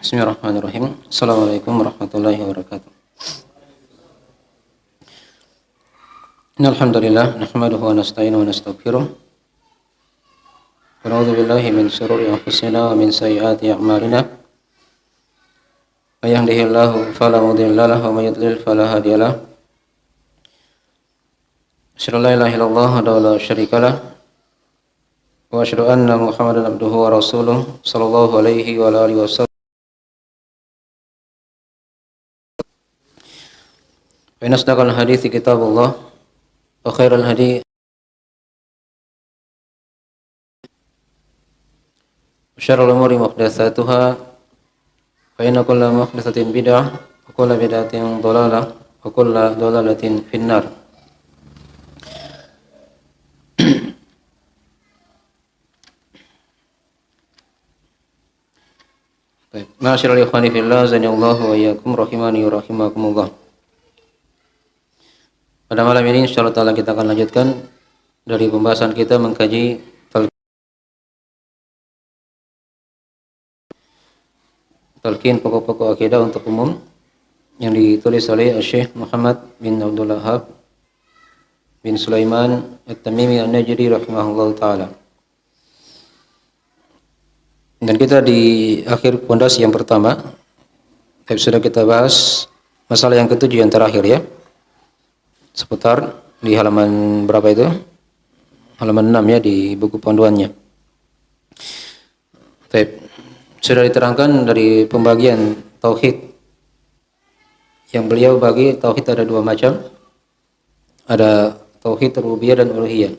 Bismillahirrahmanirrahim. Assalamualaikum warahmatullahi wabarakatuh. Innal hamdalillah nahmaduhu wa nasta'inuhu wa nastaghfiruh. Wa na'udzu billahi min shururi anfusina wa min sayyiati a'malina. May yahdihillahu fala mudilla lahu wa may yudlil fala hadiya lahu. Asyhadu an la ilaha illallah wa la syarika lah. Wa asyhadu anna Muhammadan abduhu wa rasuluh sallallahu alaihi wa alihi wasallam. Wa inna asdaqal hadithi kitabullah wa khairal hadi wa syarrul umuri muhdatsatuha fa inna kulla muhdatsatin bid'ah wa kulla bid'atin dhalalah wa kulla dhalalatin finnar. Baik, ma'asyiral ikhwani fillah, zanallahu wa iyyakum rahimani wa rahimakumullah. Pada malam ini insyaallah taala kita akan lanjutkan dari pembahasan kita mengkaji talqin pokok-pokok akidah untuk umum yang ditulis oleh Syekh Muhammad bin Abdul Wahhab bin Sulaiman At-Tamimi An-Najdi rahimahullahu taala. Dan kita di akhir pondasi yang pertama, sudah kita bahas masalah yang ketujuh yang terakhir ya. Seputar di halaman berapa itu? Halaman 6 ya di buku panduannya. Baik. Sudah diterangkan dari pembagian tauhid yang beliau bagi tauhid ada dua macam. Ada tauhid rububiyah dan uluhiyah.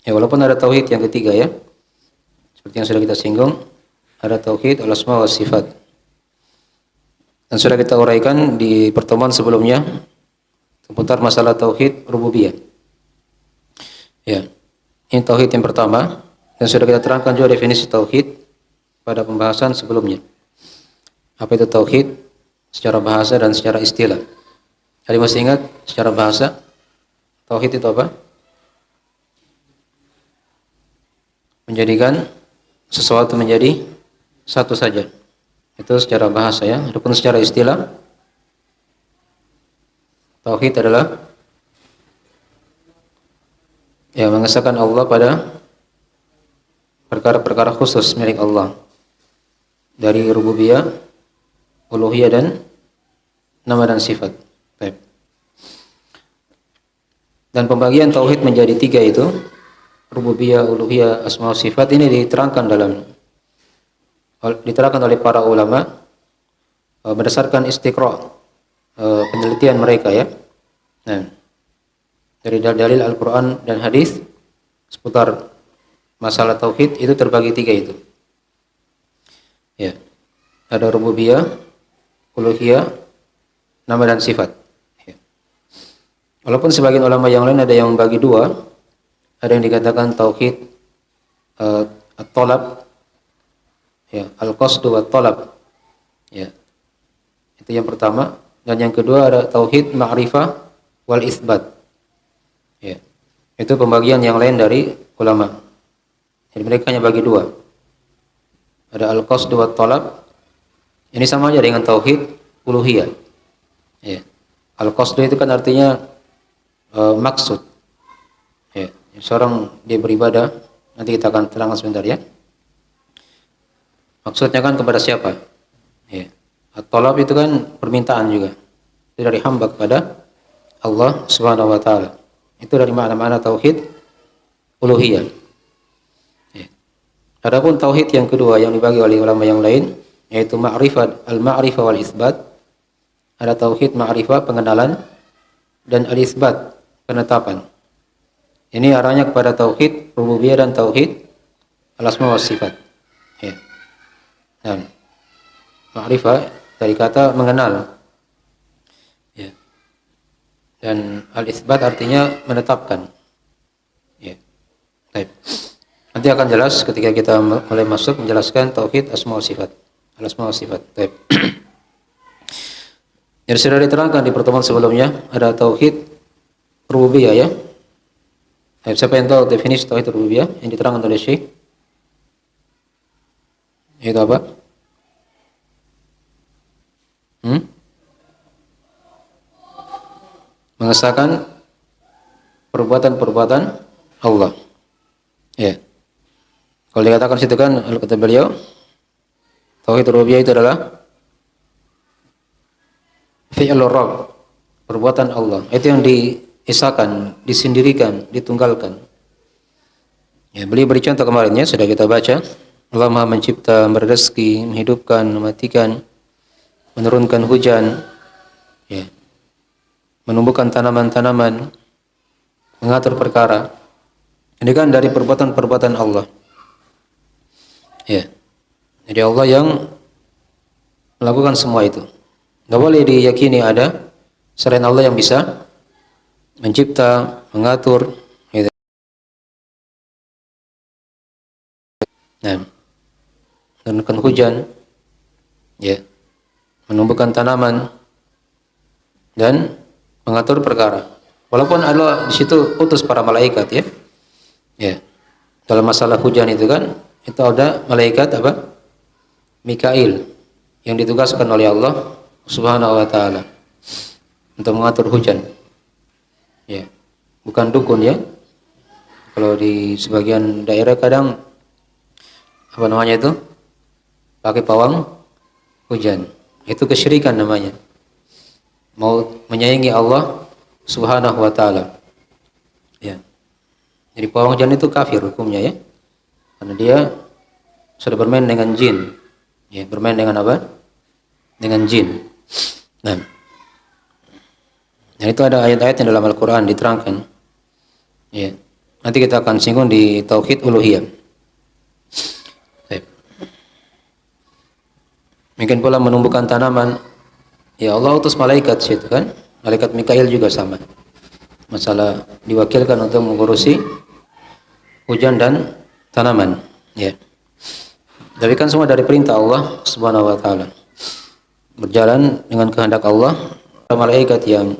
Ya, walaupun ada tauhid yang ketiga ya. Seperti yang sudah kita singgung, ada tauhid al-asma wa sifat. Dan sudah kita uraikan di pertemuan sebelumnya seputar masalah tauhid rububiyah. Ya. Ini tauhid yang pertama dan sudah kita terangkan juga definisi tauhid pada pembahasan sebelumnya. Apa itu tauhid secara bahasa dan secara istilah? Jadi masih ingat secara bahasa tauhid itu apa? Menjadikan sesuatu menjadi satu saja. Itu secara bahasa ya. Adapun secara istilah, tauhid adalah ya mengesahkan Allah pada perkara-perkara khusus milik Allah dari rububiyah, uluhiyah dan nama dan sifat. Baik. Dan pembagian tauhid menjadi tiga itu, rububiyah, uluhiyah, asma wa sifat, ini diterangkan oleh para ulama berdasarkan istiqra' penelitian mereka ya. Nah, dari dalil Al-Quran dan hadis seputar masalah tauhid itu terbagi tiga itu. Ya, ada rububiyah, uluhiyah, nama dan sifat. Ya. Walaupun sebagian ulama yang lain ada yang membagi dua, ada yang dikatakan tauhid at-talab, ya, al-qasdu wat-talab. Ya, itu yang pertama. Dan yang kedua ada tauhid ma'rifah wal isbat. Ya. Itu pembagian yang lain dari ulama. Jadi mereka hanya bagi dua. Ada al-qasdu wat talab. Ini sama aja dengan tauhid uluhiyah. Ya. Al-qasdu itu kan artinya maksud. Ya. Seorang dia beribadah, nanti kita akan terangkan sebentar ya. Maksudnya kan kepada siapa? Ya. At-talab itu kan permintaan juga. Itu dari hamba kepada Allah Subhanahu wa taala. Itu dari makna-makna tauhid uluhiyah. Ya. Adapun tauhid yang kedua yang dibagi oleh ulama yang lain yaitu ma'rifat, al-ma'rifah wal isbat. Ada tauhid ma'rifah pengenalan dan al-isbat penetapan. Ini arahnya kepada tauhid rububiyah dan tauhid al-asma was sifat. Ya. Dan ma'rifah dari kata mengenal. Ya. Dan al-isbat artinya menetapkan. Ya. Baik. Nanti akan jelas ketika kita mulai masuk menjelaskan tauhid asma wa sifat. Al-asma wa sifat. Baik. Yang sudah diterangkan di pertemuan sebelumnya ada tauhid rububiyah ya. Baik, siapa yang tahu definisi tauhid rububiyah yang diterangkan oleh Syekh? Itu apa? Hmm? Mengesahkan perbuatan-perbuatan Allah. Ya. Kalau dikatakan situ kan kata beliau, tauhid rububiyah itu adalah fi'lur rabb, perbuatan Allah. Itu yang diisahkan, disendirikan, ditunggalkan. Ya, beliau beri contoh kemarin ya, sudah kita baca. Allah Maha mencipta, merezeki, menghidupkan, mematikan, menurunkan hujan, ya, menumbuhkan tanaman-tanaman, mengatur perkara. Ini kan dari perbuatan-perbuatan Allah. Ya. Jadi Allah yang melakukan semua itu. Tidak boleh diyakini ada selain Allah yang bisa mencipta, mengatur, gitu. Nah, menurunkan hujan, ya, menumbuhkan tanaman dan mengatur perkara. Walaupun Allah di situ utus para malaikat, ya, ya. Dalam masalah hujan itu kan, itu ada malaikat apa? Mikail yang ditugaskan oleh Allah Subhanahu wa taala untuk mengatur hujan. Ya. Bukan dukun ya. Kalau di sebagian daerah kadang apa namanya itu? Pakai pawang hujan. Itu kesyirikan namanya. Mau menyayangi Allah Subhanahu wa taala. Ya. Jadi pawang hujan itu kafir hukumnya ya. Karena dia sudah bermain dengan jin. Ya, bermain dengan apa? Dengan jin. Nah, itu ada ayat-ayat yang dalam Al-Quran diterangkan. Ya. Nanti kita akan singgung di tauhid uluhiyah. Baik. Mungkin pula menumbuhkan tanaman. Ya Allah utus malaikat situ kan. Malaikat Mikail juga sama. Masalah diwakilkan untuk mengurusi hujan dan tanaman. Ya. Tapi kan semua dari perintah Allah Subhanahu wa taala. Berjalan dengan kehendak Allah, malaikat yang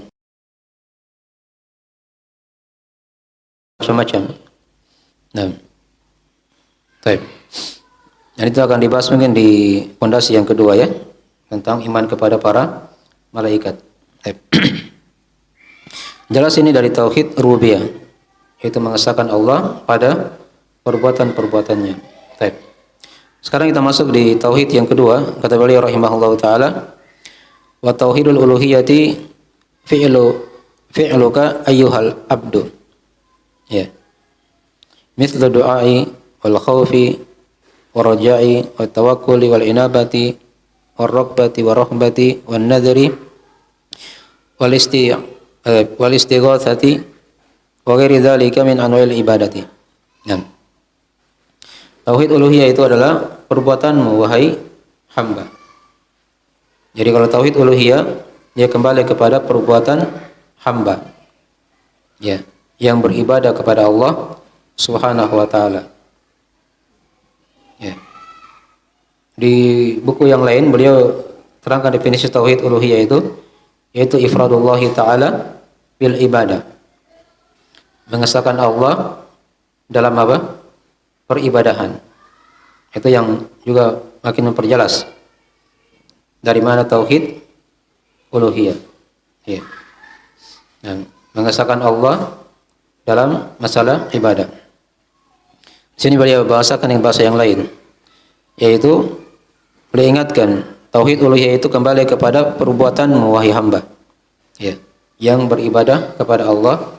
macam-macam. Nah, baik. Dan itu akan dibahas mungkin di pondasi yang kedua ya, tentang iman kepada para malaikat. Baik. Jelas ini dari tauhid rububiyah, yaitu mengesahkan Allah pada perbuatan-perbuatannya. Baik. Sekarang kita masuk di tauhid yang kedua, kata beliau rahimahullahu taala, wa tauhidul uluhiyati fi'luka ayyuhal abdu. Ya. Mithlu du'ai wal khaufi wal raja'i wal tawakkuli wal inabati wal raghbati wal rahbati wal nadhri wal istighatsati wa ghairi dzalika min anwa'il ibadati. Nah. Tauhid uluhiyah itu adalah perbuatanmu wahai hamba. Jadi kalau tauhid uluhiyah dia kembali kepada perbuatan hamba. Ya, yang beribadah kepada Allah Subhanahu wa taala. Ya. Di buku yang lain beliau terangkan definisi tauhid uluhiyah itu yaitu ifradullah taala bil ibadah. Mengesahkan Allah dalam apa? Peribadahan. Itu yang juga makin memperjelas dari mana tauhid uluhiyah. Ya. Dan mengesahkan Allah dalam masalah ibadah. Di sini beliau bahasakan dengan bahasa yang lain, yaitu beliau ingatkan tauhid uluhiyah itu kembali kepada perbuatan wahai hamba. Ya, yang beribadah kepada Allah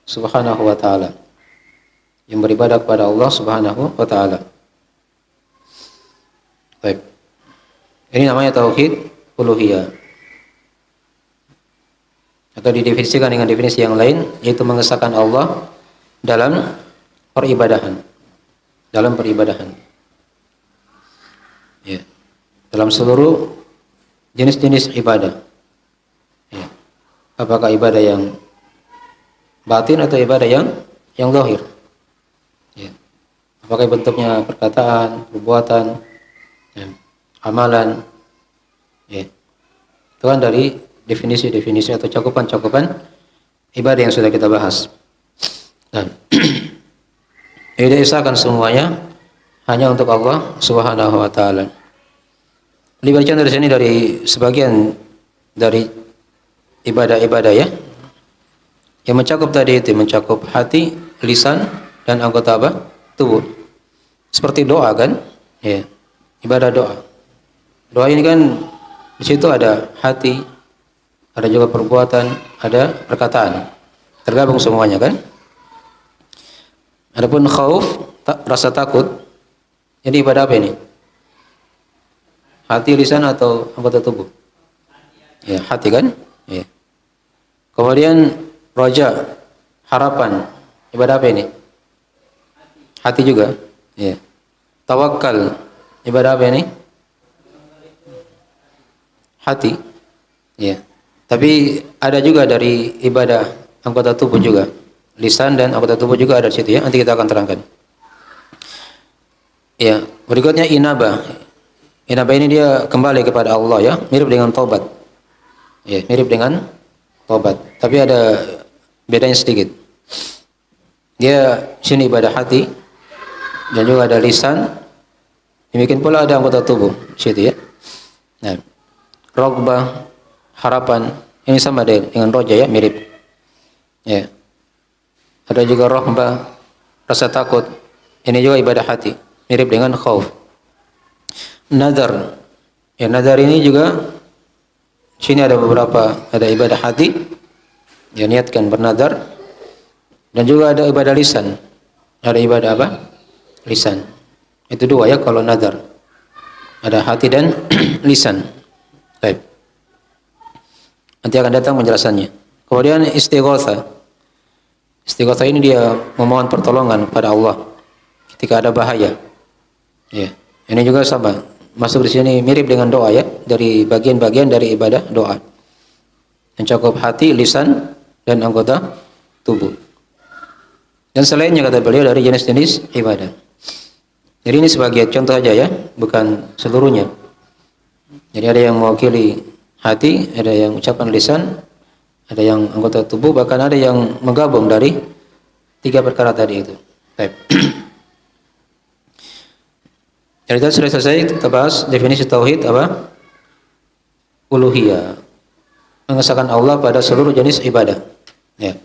Subhanahu wa taala. Yang beribadah kepada Allah Subhanahu wa taala. Baik. Ini namanya tauhid uluhiyah. Atau didefinisikan dengan definisi yang lain, yaitu mengesahkan Allah dalam peribadahan. Dalam peribadahan. Ya. Dalam seluruh jenis-jenis ibadah. Ya. Apakah ibadah yang batin atau ibadah yang zahir? Ya. Apakah bentuknya perkataan, perbuatan, ya, amalan, ya. Itu kan dari definisi-definisi atau cakupan-cakupan ibadah yang sudah kita bahas. Dan ini disahkan semuanya hanya untuk Allah Subhanahu wa taala. Diberikan dari sini dari sebagian dari ibadah-ibadah ya. Yang mencakup tadi itu mencakup hati, lisan dan anggota apa? Tubuh. Seperti doa kan? Ya. Ibadah doa. Doa ini kan di situ ada hati, ada juga perbuatan, ada perkataan. Tergabung semuanya kan? Adapun khauf, rasa takut. Jadi ibadah apa ini? Hati, lisan atau anggota tubuh? Ya, hati kan? Ya. Kemudian roja, harapan. Ibadah apa ini? Hati juga. Ya. Tawakal. Ibadah apa ini? Hati. Ya. Tapi ada juga dari ibadah anggota tubuh juga. Lisan dan anggota tubuh juga ada di situ ya. Nanti kita akan terangkan. Ya, berikutnya inabah. Inabah ini dia kembali kepada Allah ya, mirip dengan taubat. Ya, mirip dengan taubat. Tapi ada bedanya sedikit. Dia sini ibadah hati dan juga ada lisan. Demikian pula ada anggota tubuh situ ya. Nah, rogbah, harapan ini sama dengan roja ya, mirip. Ya. Ada juga rohbah, rasa takut. Ini juga ibadah hati, mirip dengan khauf. Nazar. Ya, nazar ini juga sini ada beberapa, ada ibadah hati yang niatkan bernazar dan juga ada ibadah lisan. Ada ibadah apa? Lisan. Itu dua ya kalau nazar. Ada hati dan lisan. Baik. Nanti akan datang penjelasannya. Kemudian istighatsah. Istighatsah ini dia memohon pertolongan pada Allah ketika ada bahaya. Ya. Ini juga sama. Masuk di sini mirip dengan doa ya, dari bagian-bagian dari ibadah doa. Mencakup hati, lisan dan anggota tubuh. Dan selainnya kata beliau dari jenis-jenis ibadah. Jadi ini sebagai contoh aja ya, bukan seluruhnya. Jadi ada yang mewakili hati, ada yang ucapan lisan, ada yang anggota tubuh, bahkan ada yang menggabung dari tiga perkara tadi itu. Baik. Jadi tadi sudah selesai kita bahas definisi tauhid apa? Uluhiyah. Mengesahkan Allah pada seluruh jenis ibadah. Ya.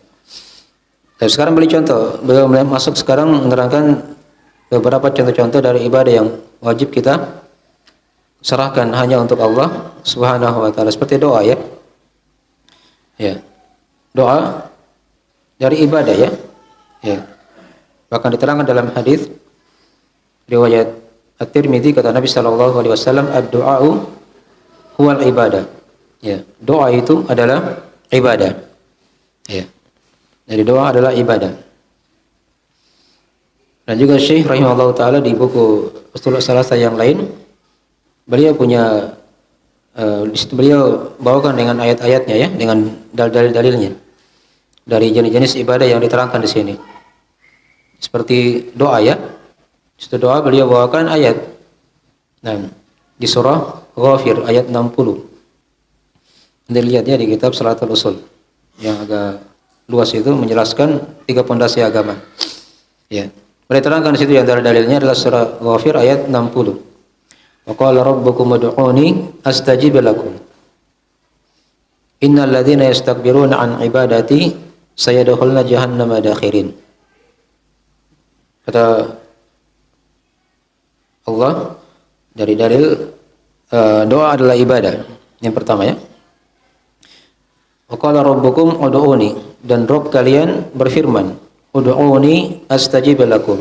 Dan sekarang beri contoh. Beliau masuk sekarang menerangkan beberapa contoh-contoh dari ibadah yang wajib kita serahkan hanya untuk Allah Subhanahu wa taala, seperti doa ya. Ya. Doa dari ibadah ya. Ya. Bahkan diterangkan dalam hadis riwayat At-Tirmidzi kata Nabi sallallahu alaihi wasallam, ad-du'a'u huwal ibadah. Ya, doa itu adalah ibadah. Ya. Jadi doa adalah ibadah. Dan juga Syekh rahimahullah taala di buku Ushul Salasah yang lain, beliau punya di situ beliau bawakan dengan ayat-ayatnya ya, dengan dalil-dalilnya dari jenis-jenis ibadah yang diterangkan di sini. Seperti doa ya. Setelah doa beliau bawakan ayat. Nah, di surah Ghafir ayat 60. Anda lihatnya di kitab Salatul Usul yang agak luas itu menjelaskan tiga pondasi agama. Ya. Beliau terangkan di situ yang dalilnya adalah surah Ghafir ayat 60. Wa qala rabbukum ud'uni astajib lakum. Innal ladzina yastakbiruna an ibadati sayadkhuluna jahannama dakhirin. Kata Allah dari dalil doa adalah ibadah. Yang pertama ya. Wa qala rabbukum ud'uni, dan Rabb kalian berfirman, ud'uni astajib lakum.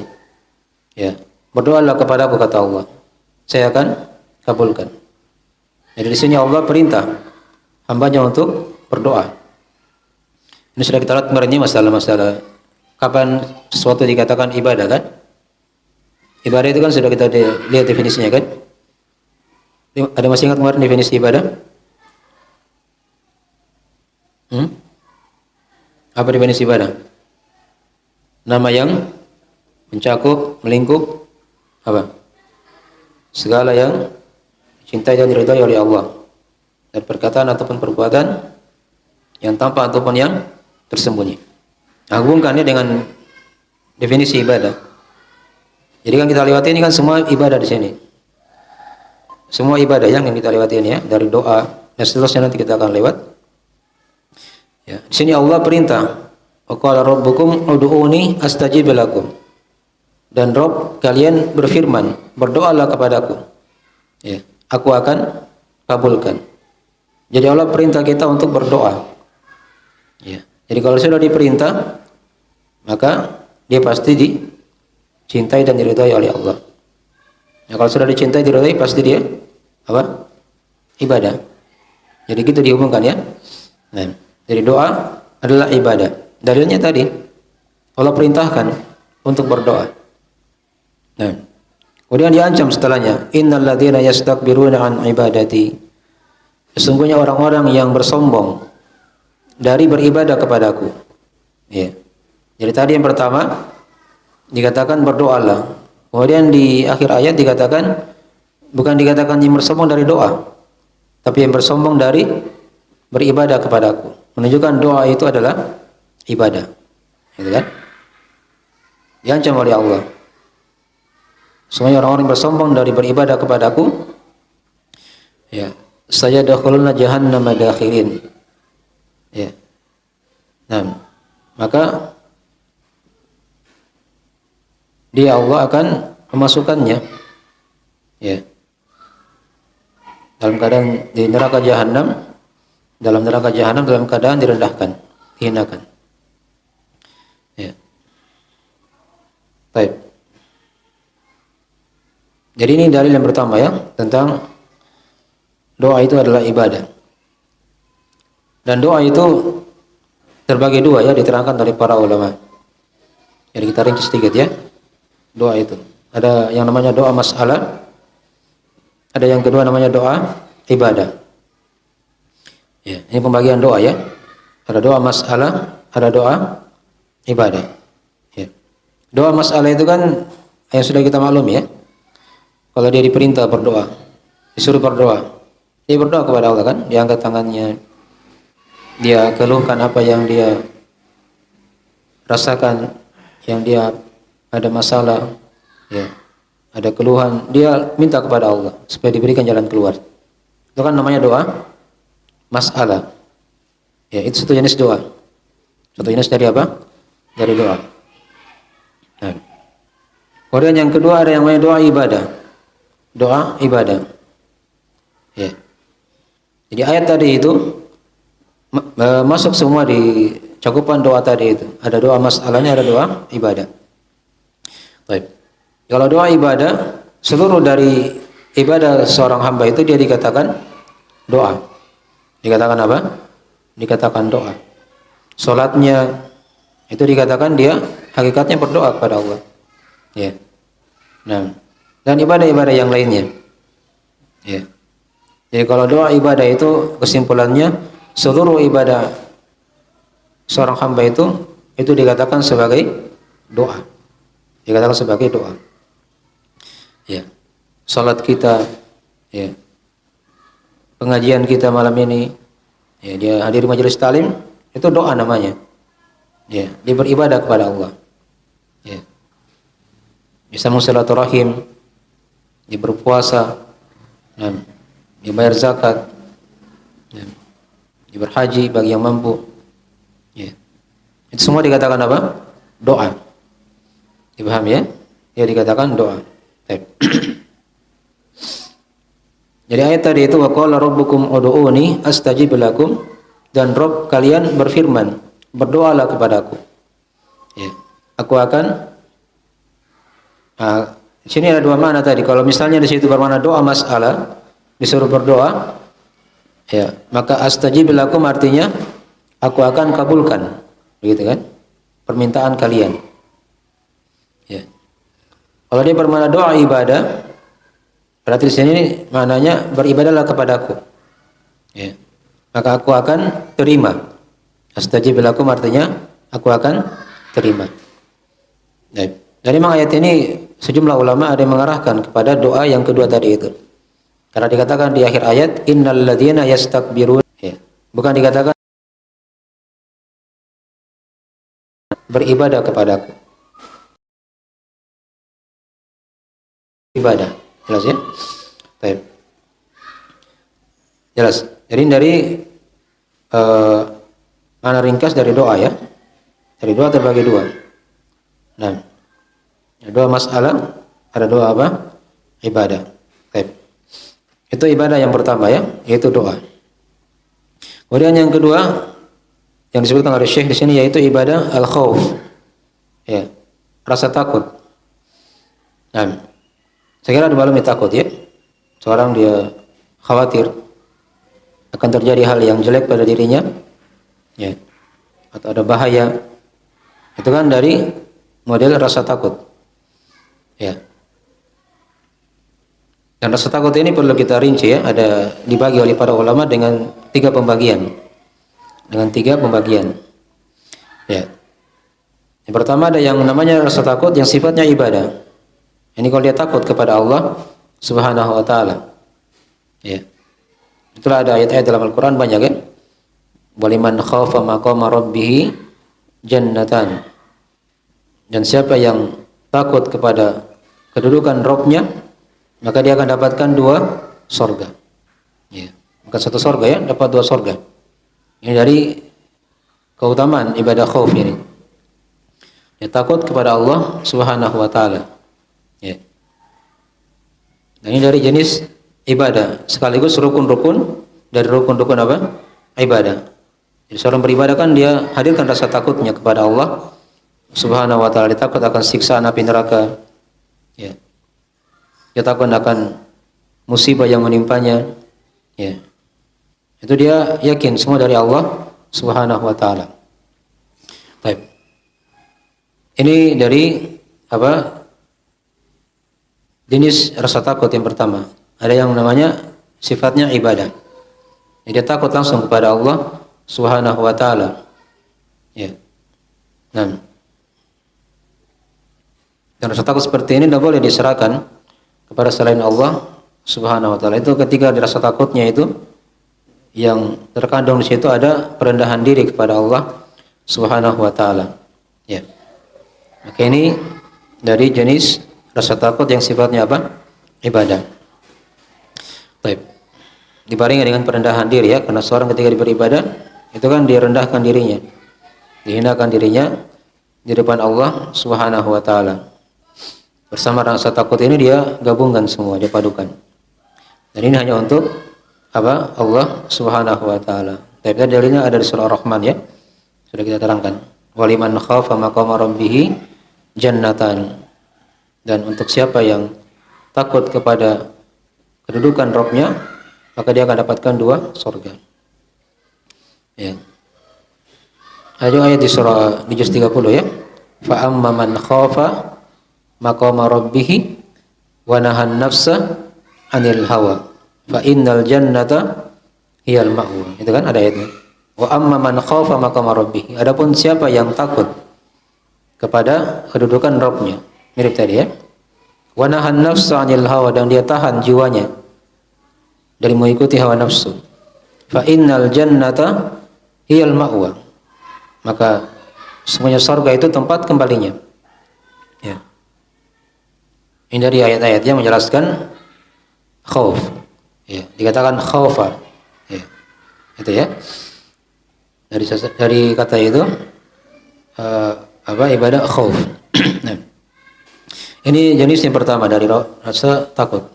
Ya, berdoalah kepadaku kata Allah. Saya akan kabulkan. Jadi di sini Allah perintah hambanya untuk berdoa. Ini sudah kita lihat kemarin masalah-masalah kapan sesuatu dikatakan ibadah kan? Ibadah itu kan sudah kita lihat definisinya kan? Ada masih ingat kemarin definisi ibadah? Apa definisi ibadah? Nama yang mencakup, melingkup apa? Segala yang dicintai dan diridhai oleh Allah. Dan perkataan ataupun perbuatan yang tampak ataupun yang tersembunyi. Nah, hubungkannya dengan definisi ibadah. Jadi kan kita lewati ini kan semua ibadah di sini. Semua ibadah yang kita lewati ini ya, dari doa, dan seterusnya nanti kita akan lewat. Ya, di sini Allah perintah, wa qala rabbukum ud'uni astajib lakum. Dan Rob kalian berfirman, berdoalah kepadaku. Ya, aku akan kabulkan. Jadi Allah perintah kita untuk berdoa. Ya. Jadi kalau sudah diperintah, maka dia pasti dicintai dan diridhai oleh Allah. Nah, kalau sudah dicintai diridhai pasti dia apa? Ibadah. Jadi gitu dihubungkan ya. Nah, jadi doa adalah ibadah. Dalilnya tadi Allah perintahkan untuk berdoa. Nah, kemudian diancam setelahnya, innal ladzina yastakbiruna an ibadati. Sesungguhnya orang-orang yang bersombong dari beribadah kepadaku. Ya. Jadi tadi yang pertama dikatakan berdoalah. Kemudian di akhir ayat dikatakan bukan dikatakan yang bersombong dari doa, tapi yang bersombong dari beribadah kepadaku. Menunjukkan doa itu adalah ibadah. Gitu kan? Diancam oleh Allah. Semuanya orang-orang bersombong dari beribadah kepadaku, ya, saya dakhuluna jahannama dakhirin. Ya. Nah, maka dia Allah akan memasukkannya, ya, dalam keadaan di neraka jahanam, dalam keadaan direndahkan, dihinakan. Ya. Baik. Jadi ini dalil yang pertama ya, tentang doa itu adalah ibadah. Dan doa itu terbagi dua ya, diterangkan oleh para ulama. Jadi kita ringkas sedikit ya. Doa itu ada yang namanya doa mas'alah, ada yang kedua namanya doa ibadah. Ya, ini pembagian doa ya. Ada doa mas'alah, ada doa ibadah. Ya. Doa mas'alah itu kan yang sudah kita maklumi ya. Kalau dia diperintah berdoa, disuruh berdoa, dia berdoa kepada Allah kan, dia angkat tangannya, dia keluhkan apa yang dia rasakan, yang dia ada masalah, ya, ada keluhan, dia minta kepada Allah supaya diberikan jalan keluar. Itu kan namanya doa mas'alah. Ya, itu satu jenis doa. Satu jenis dari apa? Dari doa. Nah. Kemudian yang kedua ada yang namanya doa ibadah. Doa ibadah. Ya. Jadi ayat tadi itu masuk semua di cakupan doa tadi itu. Ada doa masalahnya, ada doa ibadah. Baik. Kalau doa ibadah, seluruh dari ibadah seorang hamba itu dia dikatakan doa. Dikatakan apa? Dikatakan doa. Salatnya itu dikatakan dia hakikatnya berdoa kepada Allah. Ya. Nah, dan ibadah-ibadah yang lainnya. Ya. Jadi kalau doa ibadah itu kesimpulannya seluruh ibadah seorang hamba itu dikatakan sebagai doa. Dikatakan sebagai doa. Ya. Salat kita, ya. Pengajian kita malam ini, ya, dia hadir majelis talim, itu doa namanya. Ya, dia beribadah kepada Allah. Ya. Bisa silaturahim, dia berpuasa, dia bayar zakat, dia berhaji bagi yang mampu. Ya. Itu semua dikatakan apa? Doa. Dipahami ya? Dia dikatakan doa. Jadi ayat tadi itu wa qala rabbukum ud'uni astajib lakum, dan Rabb kalian berfirman, berdoalah kepadaku. Ya. Aku akan di sini ada dua makna tadi. Kalau misalnya di situ bermakna doa mas'alah, disuruh berdoa, ya, maka astajib lakum artinya aku akan kabulkan, begitu kan? Permintaan kalian. Ya. Kalau dia bermakna doa ibadah, berarti di sini maknanya beribadahlah kepadaku. Ya. Maka aku akan terima. Astajib lakum artinya aku akan terima. Baik. Dari memang ayat ini sejumlah ulama ada yang mengarahkan kepada doa yang kedua tadi itu. Karena dikatakan di akhir ayat innal ladzina yastakbirun, ya. Bukan dikatakan beribadah kepadaku. Ibadah. Jelas ya? Baik. Jelas. Jadi dari mana ringkas dari doa ya. Dari doa terbagi dua. Nah, dua masalah, ada dua apa? Ibadah. Baik. Itu ibadah yang pertama ya, yaitu doa. Kemudian yang kedua yang disebutkan oleh Syekh di sini yaitu ibadah al-khauf. Ya, rasa takut. Nah, saya kira ada maklum takut ya. Seorang dia khawatir akan terjadi hal yang jelek pada dirinya, ya, atau ada bahaya. Itu kan dari model rasa takut. Ya. Dan rasa takut ini perlu kita rinci ya, ada dibagi oleh para ulama dengan tiga pembagian. Ya. Yang pertama ada yang namanya rasa takut yang sifatnya ibadah. Ini kalau dia takut kepada Allah Subhanahu wa taala. Ya. Itulah ada ayat-ayat dalam Al-Qur'an banyak kan? Waliman khafa maqama rabbih jannatan. Dan siapa yang takut kepada kedudukan Rabb-nya, maka dia akan dapatkan dua sorga. Ya. Bukan satu sorga ya, dapat dua sorga. Ini dari keutamaan ibadah khauf ini. Dia takut kepada Allah Subhanahu wa taala. Ya. Dan ini dari jenis ibadah, sekaligus rukun-rukun dari rukun-rukun apa? Ibadah. Jadi seorang beribadah kan dia hadirkan rasa takutnya kepada Allah Subhanahu wa taala, dia takut akan siksaan api neraka. Ya. Dia takut akan musibah yang menimpanya. Ya. Itu dia yakin semua dari Allah Subhanahu wa taala. Baik. Ini dari apa? Jenis rasa takut yang pertama. Ada yang namanya sifatnya ibadah. Jadi dia takut langsung kepada Allah Subhanahu wa taala. Ya. Nah. Dan rasa takut seperti ini tidak boleh diserahkan kepada selain Allah Subhanahu wa taala. Itu ketika dirasa takutnya itu yang terkandung di situ ada perendahan diri kepada Allah Subhanahu wa taala. Ya. Maka ini dari jenis rasa takut yang sifatnya apa? Ibadah. Baik. Dibarengi dengan perendahan diri ya, karena seorang ketika beribadah itu kan dia rendahkan dirinya. Dihinakan dirinya di depan Allah Subhanahu wa taala. Bersama rasa takut ini dia gabungkan semua, dia padukan. Dan ini hanya untuk apa? Allah Subhanahu wa taala. Tapi dalilnya ada di surah Ar-Rahman ya. Sudah kita terangkan. Waliman khafa maqama rabbih jannatan. Dan untuk siapa yang takut kepada kedudukan Rabb-nya, maka dia akan dapatkan dua surga. Ya. Ada ayat di surah di juz 30 ya. Fa amma man khafa maqama rabbih wa nahan nafsa 'anil hawa fa innal jannata hiyal ma'wa. Itu kan ada ayatnya. Wa amma man khafa maqama rabbih. Adapun siapa yang takut kepada kedudukan Rabb-nya, mirip tadi ya. Wa nahan nafsa 'anil hawa, dan dia tahan jiwanya dari mengikuti hawa nafsu. Fa innal jannata hiyal ma'wa. Maka semuanya surga itu tempat kembalinya. Ya. Ini dari ayat-ayat yang menjelaskan khauf. Ya, dikatakan khaufa. Ya. Itu ya. Dari kata itu ibadah khauf. Nah. Ini jenis yang pertama dari rasa takut.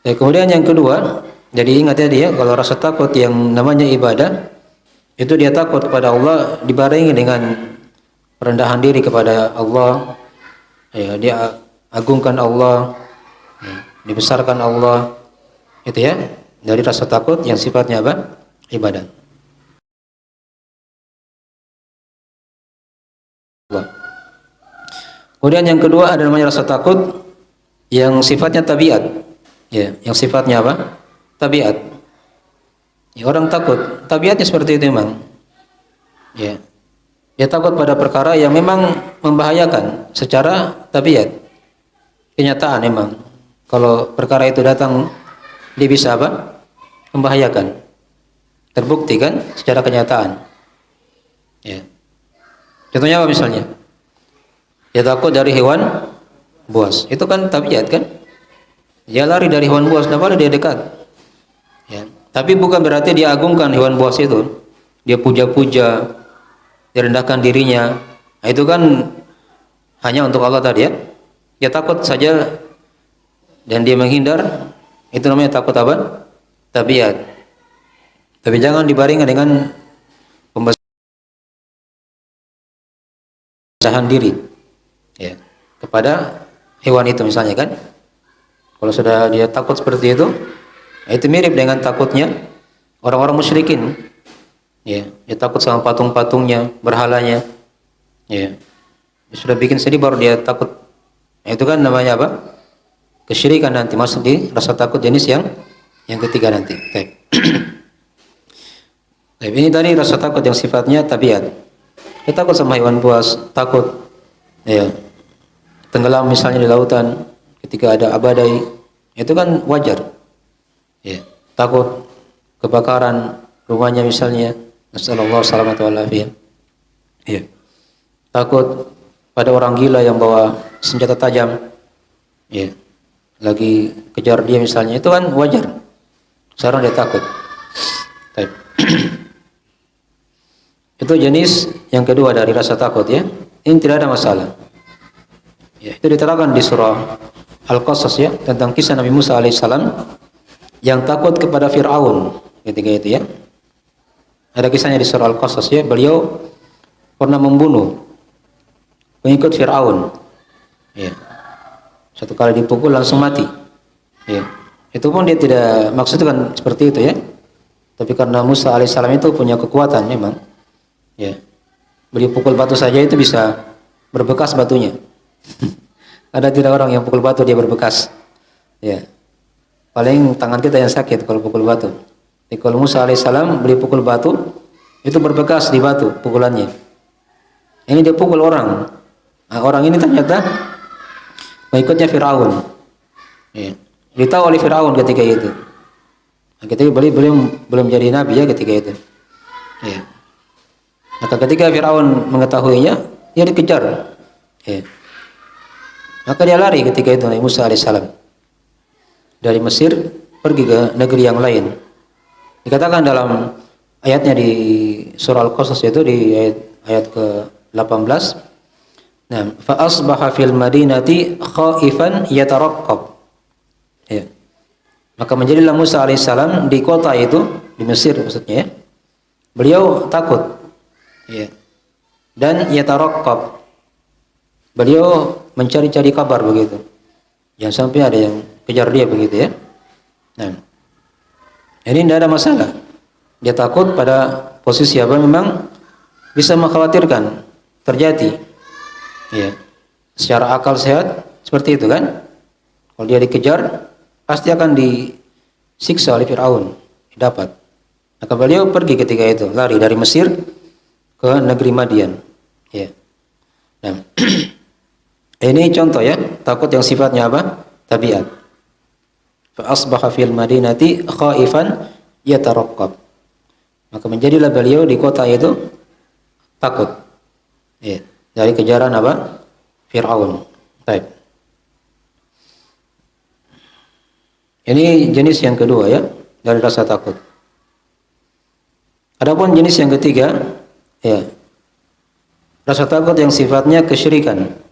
Kemudian yang kedua, jadi ingat ya dia kalau rasa takut yang namanya ibadah itu dia takut kepada Allah dibarengi dengan perendahan diri kepada Allah. Ya, dia agungkan Allah, ya, dibesarkan Allah. Itu ya, dari rasa takut yang sifatnya apa? Ibadah. Allah. Kemudian yang kedua ada namanya rasa takut yang sifatnya tabiat. Ya, yang sifatnya apa? Tabiat. Ya, orang takut, tabiatnya seperti itu memang. Ya. Dia takut pada perkara yang memang membahayakan secara tabiat. Kenyataan memang. Kalau perkara itu datang, dia bisa apa? Membahayakan. Terbukti kan secara kenyataan. Ya. Contohnya apa misalnya? Dia takut dari hewan buas. Itu kan tabiat kan? Dia lari dari hewan buas, tidak boleh dia dekat. Ya. Tapi bukan berarti dia agungkan hewan buas itu. Dia puja-puja, direndahkan dirinya. Nah, itu kan hanya untuk Allah tadi ya. Dia takut saja dan dia menghindar. Itu namanya takut apa? Tabiat. Tapi jangan dibaringkan dengan pembesaran diri ya kepada hewan itu misalnya kan. Kalau sudah dia takut seperti itu mirip dengan takutnya orang-orang musyrikin. Ya, dia takut sama patung-patungnya, berhalanya. Ya. Dia sudah bikin sendiri baru dia takut. Nah, itu kan namanya apa? Kesyirikan nanti masuk di rasa takut jenis yang ketiga nanti. Baik. Baik, ini tadi rasa takut yang sifatnya tabiat. Dia takut sama hewan buas, takut ya tenggelam misalnya di lautan ketika ada badai. Itu kan wajar. Ya, takut kebakaran rumahnya misalnya. Nasallallahu salamatu wal afiyah. Ya. Takut pada orang gila yang bawa senjata tajam. Ya. Lagi kejar dia misalnya, itu kan wajar. Sekarang dia takut. Baik. Itu jenis yang kedua dari rasa takut ya. Ini tidak ada masalah. Ya, itu diterangkan di surah Al-Qasas ya tentang kisah Nabi Musa alaihissalam yang takut kepada Fir'aun ketika itu ya. Ada kisahnya di surah Al-Qasas ya, beliau pernah membunuh pengikut Fir'aun. Ya. Satu kali dipukul langsung mati. Ya. Itu pun dia tidak maksudkan seperti itu ya. Tapi karena Musa alaihissalam itu punya kekuatan memang. Ya. Beliau pukul batu saja itu bisa berbekas batunya. Ada tidak orang yang pukul batu dia berbekas. Ya. Paling tangan kita yang sakit kalau pukul batu. Jadi kalau Musa alaihissalam beli pukul batu itu berbekas di batu pukulannya. Ini dia pukul orang. Nah, orang ini ternyata mengikutnya Fir'aun. Ya. Ditahu oleh Fir'aun ketika itu. Nah, ketika beliau belum jadi nabi ya ketika itu. Ya. Maka ketika Fir'aun mengetahuinya, dia dikejar. Ya. Maka dia lari ketika itu Nabi Musa alaihissalam dari Mesir pergi ke negeri yang lain. Dikatakan dalam ayatnya di surah Al-Qasas itu di ayat ke-18. Nah, fa asbaha fil madinati khaifan yataraqqab. Ya. Maka menjadilah Musa alaihissalam di kota itu, di Mesir maksudnya ya. Beliau takut. Ya. Dan yataraqqab. Beliau mencari-cari kabar begitu. Jangan sampai ada yang kejar dia begitu ya. Nah, ini tidak ada masalah. Dia takut pada posisi apa memang bisa mengkhawatirkan terjadi. Ya. Secara akal sehat seperti itu kan. Kalau dia dikejar pasti akan disiksa oleh Fir'aun. Dapat. Maka beliau pergi ketika itu, lari dari Mesir ke negeri Madian. Ya. Nah, ini contoh ya, takut yang sifatnya apa? Tabiat. Fa asbaha fil madinati khaifan yataraqqab. Maka menjadilah beliau di kota itu takut. Ya, dari kejaran apa? Fir'aun. Baik. Ini jenis yang kedua ya, dari rasa takut. Adapun jenis yang ketiga, ya, rasa takut yang sifatnya kesyirikan.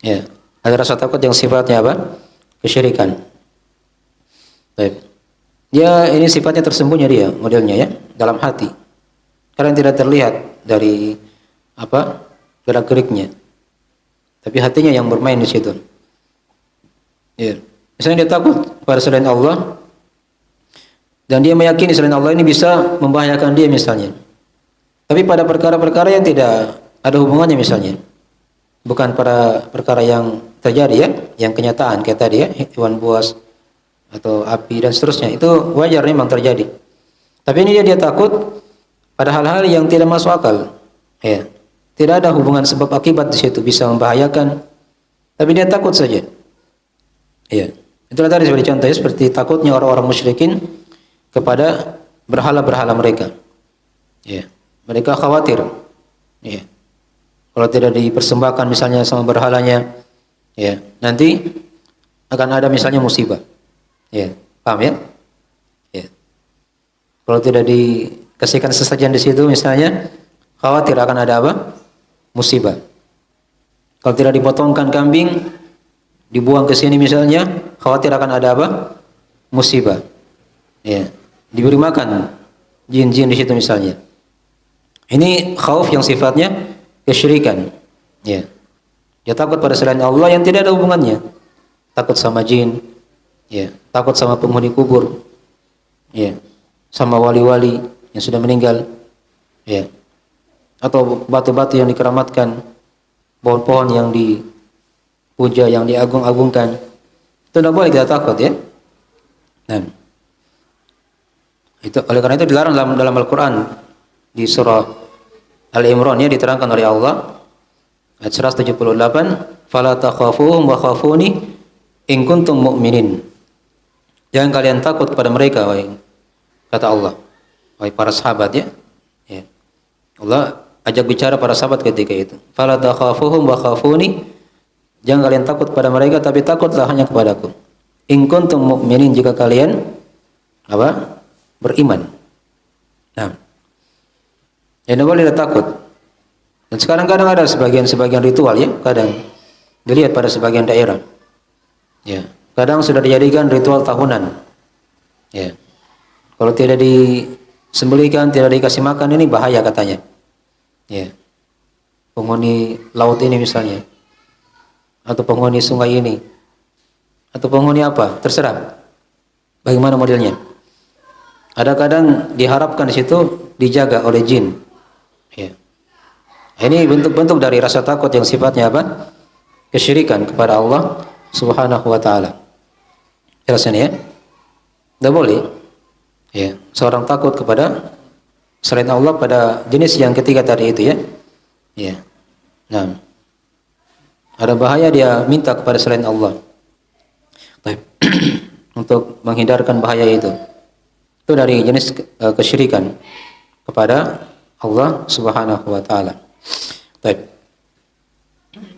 Ya, ada rasa takut yang sifatnya apa? Kesyirikan. Baik. Ya, ini sifatnya tersembunyi dia, modelnya ya, dalam hati. Karena tidak terlihat dari apa? Gerak-geriknya. Tapi hatinya yang bermain di situ. Ya. Misalnya dia takut pada selain Allah dan dia meyakini selain Allah ini bisa membahayakan dia misalnya. Tapi pada perkara-perkara yang tidak ada hubungannya misalnya. Bukan pada perkara yang terjadi ya, yang kenyataan kayak tadi ya, hewan buas atau api dan seterusnya, itu wajar memang terjadi. Tapi ini dia takut pada hal-hal yang tidak masuk akal. Ya. Tidak ada hubungan sebab akibat di situ bisa membahayakan. Tapi dia takut saja. Ya. Itulah tadi sebagai contohnya seperti takutnya orang-orang musyrikin kepada berhala-berhala mereka. Ya. Mereka khawatir. Ya. Kalau tidak dipersembahkan misalnya sama berhalanya, ya, nanti akan ada misalnya musibah. Ya, paham ya? Ya. Kalau tidak dikasihkan sesajen di situ misalnya, khawatir akan ada apa? Musibah. Kalau tidak dipotongkan kambing, dibuang ke sini misalnya, khawatir akan ada apa? Musibah. Ya, diberi makan jin-jin di situ misalnya. Ini khauf yang sifatnya kesyirikan. Ya. Dia takut pada selain Allah yang tidak ada hubungannya. Takut sama jin, ya, takut sama penghuni kubur, ya, sama wali-wali yang sudah meninggal, ya, atau batu-batu yang dikeramatkan, pohon-pohon yang dipuja, yang diagung-agungkan. Itu tidak boleh kita takut, ya. Nah, itu oleh karena itu dilarang dalam Al-Quran di surah Al-Imran, ya, diterangkan oleh Allah ayat 178, fala takhafuhum wa khafuni in kuntum mu'minin. Jangan kalian takut kepada mereka, wahai, kata Allah, wahai para sahabat, ya. Ya. Allah ajak bicara para sahabat ketika itu. Fala takhafuhum wa khafuni. Jangan kalian takut pada mereka, tapi takutlah hanya kepadaku. In kuntum mu'minin, jika kalian apa? Beriman. Nah. Ya, tidak boleh takut. Dan sekarang kadang ada sebagian ritual, ya, kadang dilihat pada sebagian daerah. Ya, kadang sudah dijadikan ritual tahunan. Ya. Kalau tidak disembelihkan, tidak dikasih makan, ini bahaya katanya. Ya. Penghuni laut ini misalnya, atau penghuni sungai ini, atau penghuni apa, terserah. Bagaimana modelnya? Ada kadang diharapkan di situ dijaga oleh jin. Ya. Ini bentuk-bentuk dari rasa takut yang sifatnya apa? Kesyirikan kepada Allah Subhanahu wa ta'ala. Jelas ini, ya? Tidak boleh, ya, seorang takut kepada selain Allah pada jenis yang ketiga tadi itu, ya. Ya. Nah, ada bahaya dia minta kepada selain Allah. Baik. Untuk menghindarkan bahaya itu. Itu dari jenis kesyirikan kepada Allah Subhanahu wa ta'ala. Baik.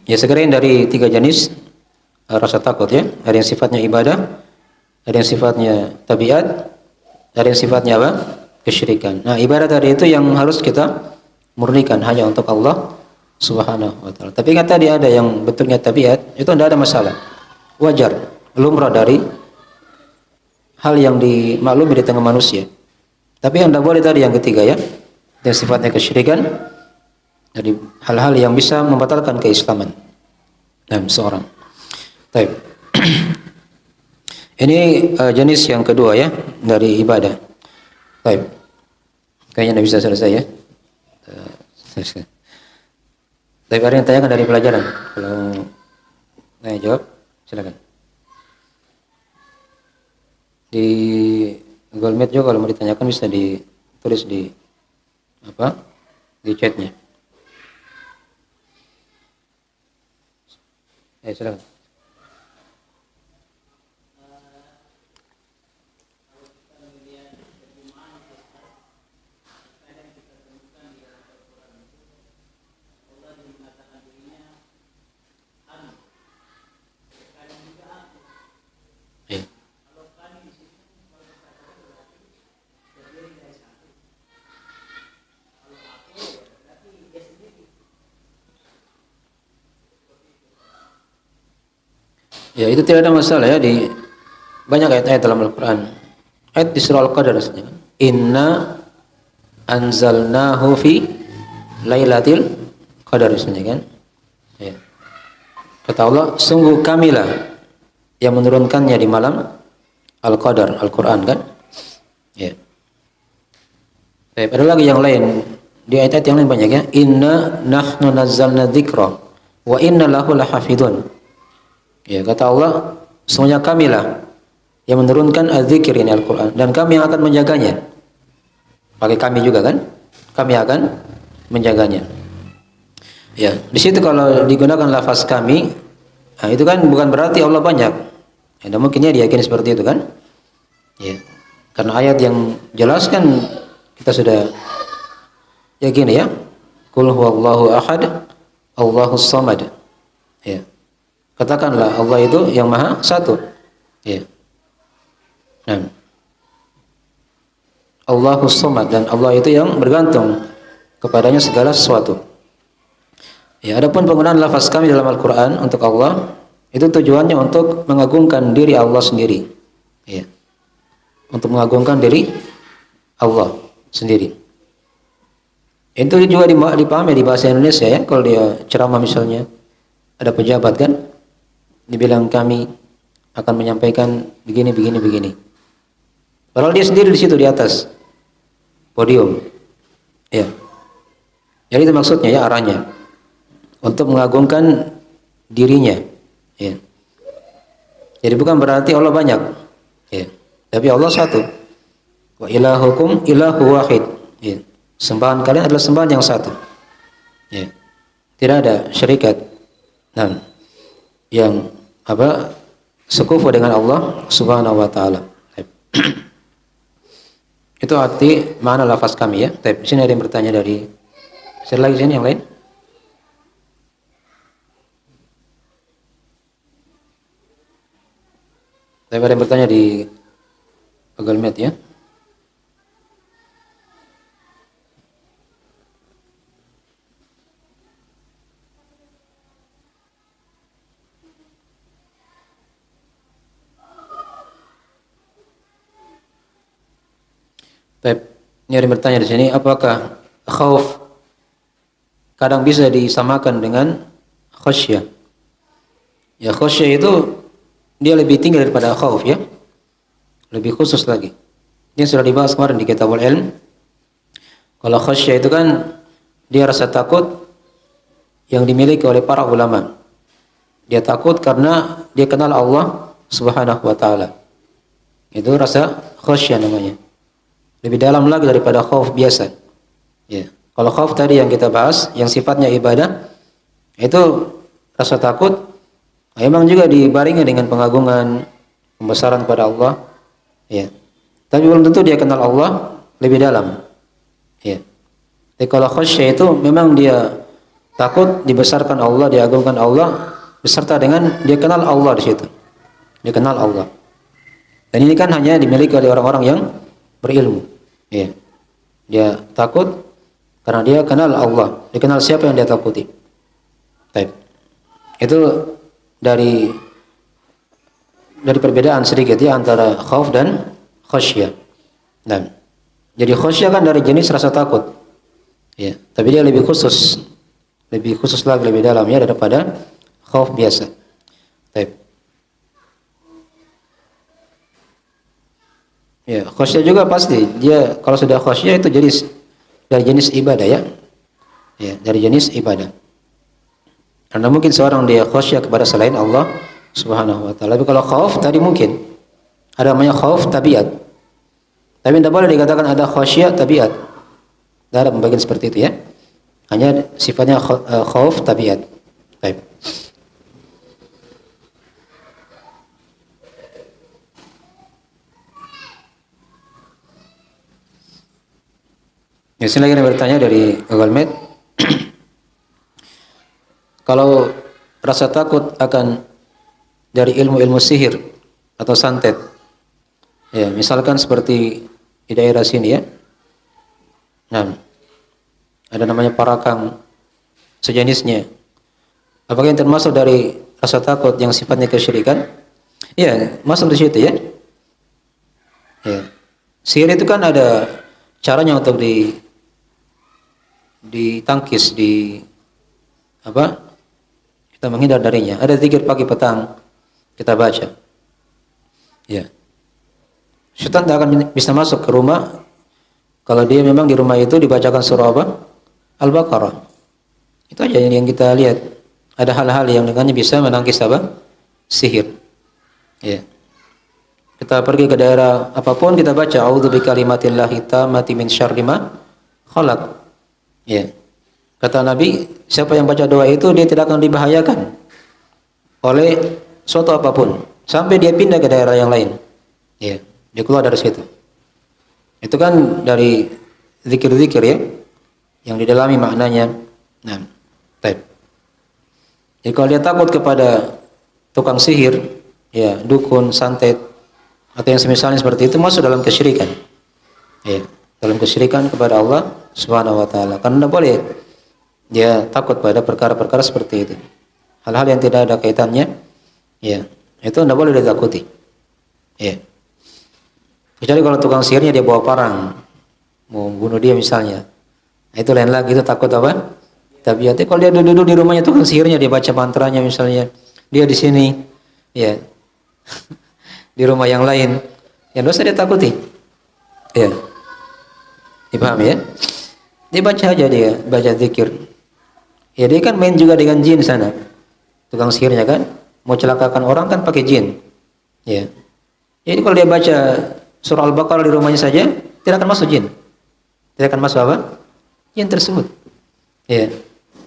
Ya, sekarang dari tiga jenis rasa takut, ya. Ada yang sifatnya ibadah, ada yang sifatnya tabiat, ada yang sifatnya apa? Kesyirikan. Nah, ibadah tadi itu yang harus kita murnikan hanya untuk Allah Subhanahu wa ta'ala. Tapi kata tadi ada yang betulnya tabiat, itu tidak ada masalah. Wajar, lumrah dari hal yang dimaklumi di tengah manusia. Tapi yang tidak boleh tadi yang ketiga, ya, yang sifatnya kesyirikan, dari hal-hal yang bisa membatalkan keislaman seorang. Baik. Ini jenis yang kedua, ya, dari ibadah. Baik. Kayaknya tidak bisa selesai, ya. Baik, ada yang tanyakan dari pelajaran? Kalau saya jawab, silakan. Di Google Meet juga kalau mau ditanyakan bisa ditulis di apa? Di chatnya. Silakan. Ya. Ya, itu tidak ada masalah, ya, di banyak ayat-ayat dalam Al-Quran. Ayat di surah Al-Qadar, inna anzalnahu fi lailatul qadar, kan? Ya. Kata Allah, sungguh kamilah yang menurunkannya di malam Al-Qadar, Al-Quran, kan? Ya. Baik, ada lagi yang lain di ayat-ayat yang lain banyak, ya. Inna nahnu nazzalna dzikra wa inna lahu lahafidun. Ya, kata Allah, semuanya kamilah yang menurunkan az-zikir, ini Al-Quran, dan kami yang akan menjaganya. Pakai kami juga, kan? Kami akan menjaganya. Ya, di situ kalau digunakan lafaz kami, nah, itu kan bukan berarti Allah banyak. Ya, mungkinnya diyakini seperti itu, kan? Ya, karena ayat yang jelaskan kita sudah yakin, ya. Qul huwallahu ahad, Allahus samad. Ya. Katakanlah Allah itu yang maha satu. Ya. Nah. Allahus Samad, dan Allah itu yang bergantung kepadanya segala sesuatu. Ya, adapun penggunaan lafaz kami dalam Al-Qur'an untuk Allah itu tujuannya untuk mengagungkan diri Allah sendiri. Ya. Untuk mengagungkan diri Allah sendiri. Itu juga dipahami di bahasa Indonesia ya, kalau dia ceramah misalnya ada pejabat kan dibilang kami akan menyampaikan begini begini begini. Padahal dia sendiri di situ di atas podium. Ya. Jadi itu maksudnya ya, arahnya untuk mengagungkan dirinya. Ya. Jadi bukan berarti Allah banyak. Ya. Tapi Allah satu. Wa ilahukum ilahu wahid. Ya. Sembahan kalian adalah sembahan yang satu. Ya. Tidak ada syarikat. Nah, yang sekufu dengan Allah Subhanahu wa taala. Itu arti mana lafaz kami ya. Tapi sini ada yang bertanya dari lagi sini yang lain. Tapi ada yang bertanya di Google Meet ya. Baik, ini ada yang bertanya di sini, apakah khauf kadang bisa disamakan dengan khasyah? Ya, khasyah itu dia lebih tinggi daripada khauf ya. Lebih khusus lagi. Ini sudah dibahas kemarin di Kitabul Ilm. Kalau khasyah itu kan dia rasa takut yang dimiliki oleh para ulama. Dia takut karena dia kenal Allah Subhanahu wa taala. Itu rasa khasyah namanya. Lebih dalam lagi daripada khauf biasa. Ya. Kalau khauf tadi yang kita bahas, yang sifatnya ibadah, itu rasa takut, memang juga dibarengi dengan pengagungan, pembesaran pada Allah. Ya. Tapi belum tentu dia kenal Allah lebih dalam. Ya. Jadi kalau khasyah itu memang dia takut dibesarkan Allah, diagungkan Allah, beserta dengan dia kenal Allah di situ. Dia kenal Allah. Dan ini kan hanya dimiliki oleh orang-orang yang berilmu. Ya. Dia takut karena dia kenal Allah. Dia kenal siapa yang dia takuti. Baik. Itu dari perbedaan sedikit ya antara khauf dan khasyah. Nah, jadi khasyah kan dari jenis rasa takut. Ya, tapi dia lebih khusus lagi lebih dalam ya daripada khauf biasa. Baik. Ya, khasyah juga pasti dia kalau sudah khasyah itu dari jenis ibadah ya. Ya, dari jenis ibadah. Karena mungkin seorang dia khasyah kepada selain Allah Subhanahu wa taala. Tapi kalau khauf tadi mungkin ada namanya khauf tabiat. Tapi tidak boleh dikatakan ada khasyah tabiat. Tidak ada pembagian seperti itu ya. Hanya sifatnya khauf tabiat. Baik. Ya, sini lagi bertanya dari Google Meet. Kalau rasa takut akan dari ilmu-ilmu sihir atau santet, ya misalkan seperti di daerah sini ya, nah ada namanya parakang sejenisnya, apakah yang termasuk dari rasa takut yang sifatnya kesyirikan? Ya, masuk di situ ya. Ya, sihir itu kan ada caranya untuk ditangkis, kita menghindar darinya. Ada zikir pagi petang kita baca. Ya. Syaitan tidak akan bisa masuk ke rumah kalau dia memang di rumah itu dibacakan surah apa? Al-Baqarah. Itu aja yang kita lihat. Ada hal-hal yang dengannya bisa menangkis apa? Sihir. Ya. Kita pergi ke daerah apapun kita baca a'udzu bikalimatillahi tammati min syarri ma khalaq. Ya. Kata Nabi, siapa yang baca doa itu dia tidak akan dibahayakan oleh suatu apapun sampai dia pindah ke daerah yang lain. Ya, dia keluar dari situ. Itu kan dari zikir-zikir ya yang didalami maknanya. Nah, baik. Jadi kalau dia takut kepada tukang sihir, ya, dukun, santet atau yang semisalnya seperti itu masuk dalam kesyirikan. Ya. dalam kesyirikan kepada Allah Subhanahu wa taala. Karena tidak boleh dia takut pada perkara-perkara seperti itu. Hal-hal yang tidak ada kaitannya, ya, itu tidak boleh ditakuti. Ya. Kecuali kalau tukang sihirnya dia bawa parang, mau bunuh dia misalnya. Itu lain lagi, itu takut apa? Tabiatnya kalau dia duduk di rumahnya tukang sihirnya, dia baca mantranya misalnya. Dia di sini, ya. Di rumah yang lain, yang dosa dia takuti. Ya. Dipahami ya? Dia baca aja, dia baca zikir. Ya dia kan main juga dengan jin sana. Tukang sihirnya kan mau celakakan orang kan pakai jin. Ya. Jadi kalau dia baca surah Al-Baqarah di rumahnya saja, tidak akan masuk jin. Tidak akan masuk apa? Jin tersebut. Ya.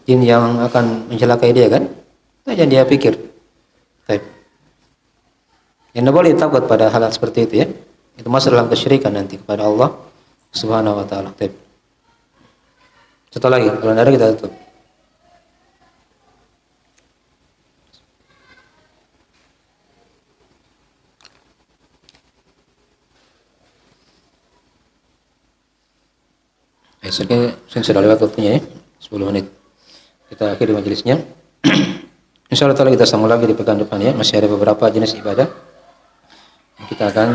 Jin yang akan mencelakai dia kan? Nah, jangan dia pikir. Baik. Yang tidak boleh takut pada hal seperti itu ya. Itu masuk dalam kesyirikan nanti kepada Allah Subhanahu wa taala. Baik. Satu lagi, kalau tidak ada kita tutup. Saya sudah lewat waktunya ya, 10 menit. Kita akhiri majelisnya. Insyaallah taala kita sambung lagi di pekan depan ya. Masih ada beberapa jenis ibadah yang kita akan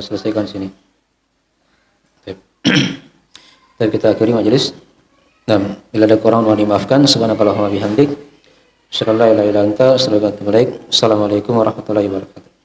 selesaikan sini. Dan kita akhiri majelis. Nah, bila ada kurang mohon dimaafkan. Subhanakallahumma bihamdik. Asyhadu an la ilaha illa anta astaghfiruka wa atubu ilaik. Assalamualaikum warahmatullahi wabarakatuh.